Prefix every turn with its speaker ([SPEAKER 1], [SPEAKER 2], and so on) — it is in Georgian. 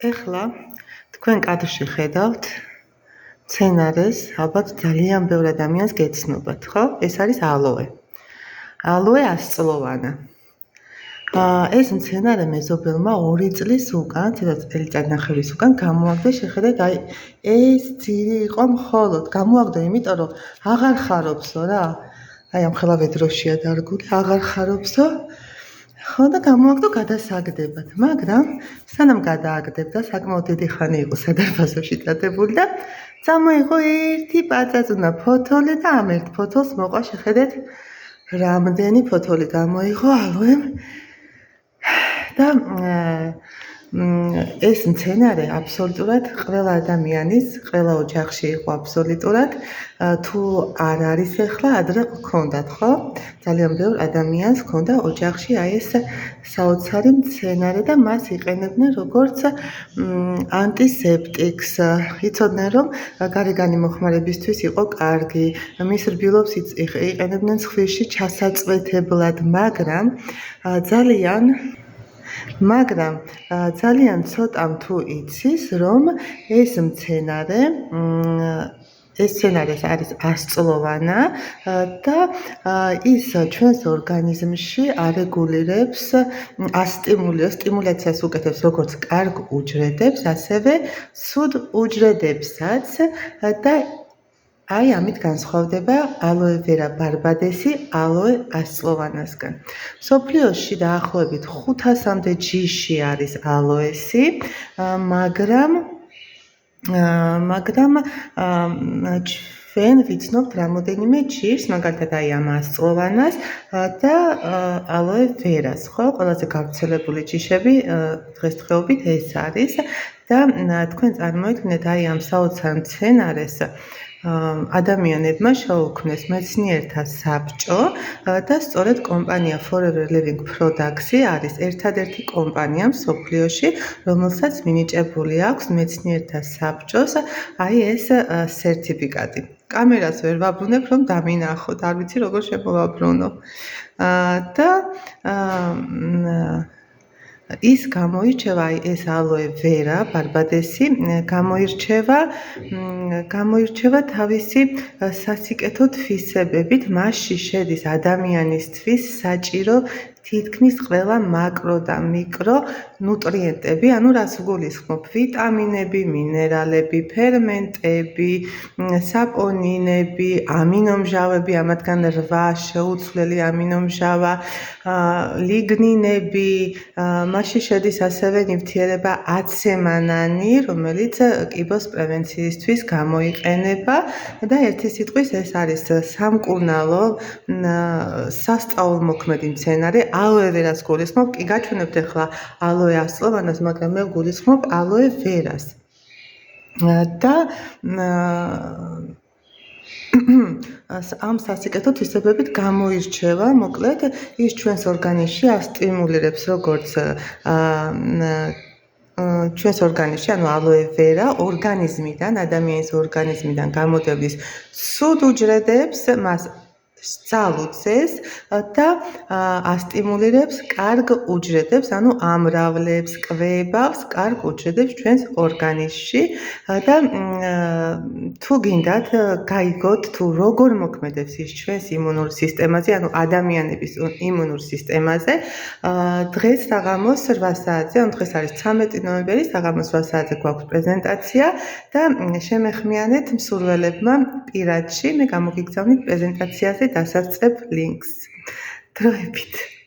[SPEAKER 1] ეხლა თქვენ კადრში ხედავთ მცენარეს, ალბათ ძალიან ბევრ ადამიანს გეცნობათ, ხო? ეს არის ალოე. ალოე 100-წლოვანა. ეს მცენარე მეზობელმა 2 წლის უკან, წელიწადნახევრის უკან გამოაგდო, შეხედეთ, აი ეს ძირი იყო მხოლოდ. გამოაგდო, იმიტომ რომ აღარ ხარობსო რა. აი ამ ხელავე დროშია დარგული, აღარ ხარობსო. ხო და გამოაგდო გადასაგდებად, მაგრამ სანამ გადააგდებდა, საკმაოდ დიდი ხანი იყო სადარბაზოში დადებული და წამოიღო ერთი პაწაწუნა ფოთოლი და ამ ერთ ფოთოლს მოყვა, შეხედეთ, რამდენი ფოთოლი გამოიღო ალოემ და ეს მცენარე აბსოლუტურად ყველა ადამიანის, ყველა ოჯახში იყო აბსოლუტურად, თუ არ არის ახლა, ადრე გქონდათ, ხო? ძალიან ბევრ ადამიანს ჰქონდა ოჯახში აი ეს საოცარი მცენარე და მას იყენებდნენ როგორც ანტისეპტიკს. იცოდნენ, რომ გარეგანი მოხმარებისთვის იყო კარგი, მის რბილობს იყენებდნენ ცხვირში ჩასაწვეთებლად, ძალიან ცოტამ თუ იცის, რომ ეს მცენარე არის 100-წლოვანა და ის ჩვენს ორგანიზმში არეგულირებს, სტიმულაციას უკეთებს როგორც კარგ უჯრედებს, ასევე ცუდ უჯრედებსაც და აი ამით განსხვავდება ალოე ვერა ბარბადესი ალოე 100-წლოვანასგან. მსოფლიოში დაახლოებით 500-მდე ჯიში არის ალოესი, მაგრამ ჩვენ ვიცნობთ რამოდენიმე ჯიშს, მაგალითად აი ამ 100-წლოვანას და ალოე ვერას, ხო? ყველაზე გავრცელებული ჯიშები დღესდღეობით ეს არის და თქვენ წარმოიდგინეთ აი ამ საოცარ მცენარეს ადამიანებმა შეუქმნეს მეცნიერთა საბჭო და სწორედ კომპანია Forever Living Products არის ერთადერთი კომპანია მსოფლიოში, რომელსაც მინიჭებული აქვს მეცნიერთა საბჭოს აი ეს სერტიფიკატი. კამერას ვერ ვაბრუნებ, რომ დამინახოთ, არ ვიცი როგორ შემოვაბრუნო. და ის გამოირჩევა, აი ეს ალოე ვერა ბარბადესი გამოირჩევა თავისი სასიკეთო თვისებებით, მასში შედის ადამიანისთვის საჭირო თითქმის ყველა მაკრო და მიკრო ნუტრიენტები, ანუ რას გულისხმობ? ვიტამინები, მინერალები, ფერმენტები, საპონინები, ამინომჟავები, ამათგან 8 შეუცვლელი ამინომჟავა, ლიგნინები, მასში შედის ასევე ნივთიერება აცემანანი, რომელიც კიბოს პრევენციისთვის გამოიყენება და ერთი სიტყვის ეს არის სამკურნალო სასწაულმოქმედი მცენარე. ალოე ვერას გულისხმობ, კი გაჩვენებთ ახლა ალოე 100-წლოვანას, მაგრამ მე გულისხმობ ალოე ვერას. და ამ სასიკეთო თვისებებით გამოირჩევა, მოკლედ, ის ჩვენს ორგანიზმში ასტიმულირებს როგორც ჩვენს ორგანიზმში, ანუ ალოე ვერა ორგანიზმიდან, ადამიანის ორგანიზმიდან გამოდევლის ცუდ უჯრედებს, მას სწავლუცეს და ასტიმულირებს კარგ უჯრედებს, ანუ ამრავლებს, კვებავს კარგ უჯრედებს ჩვენს ორგანიზმში და თუ გინდათ გაიგოთ, თუ როგორ მოქმედებს ის ჩვენს იმუნურ სისტემაზე, ანუ ადამიანების იმუნურ სისტემაზე, დღეს საღამოს 8 საათზე, ანუ დღეს არის 13 ნოემბერი, საღამოს 8 საათზე გვაქვს პრეზენტაცია და შემეხმიანეთ მსურველებმა პირადში, მე გამოგიგზავნით პრეზენტაციაზე დასასწრებ ლინკს. დროებით.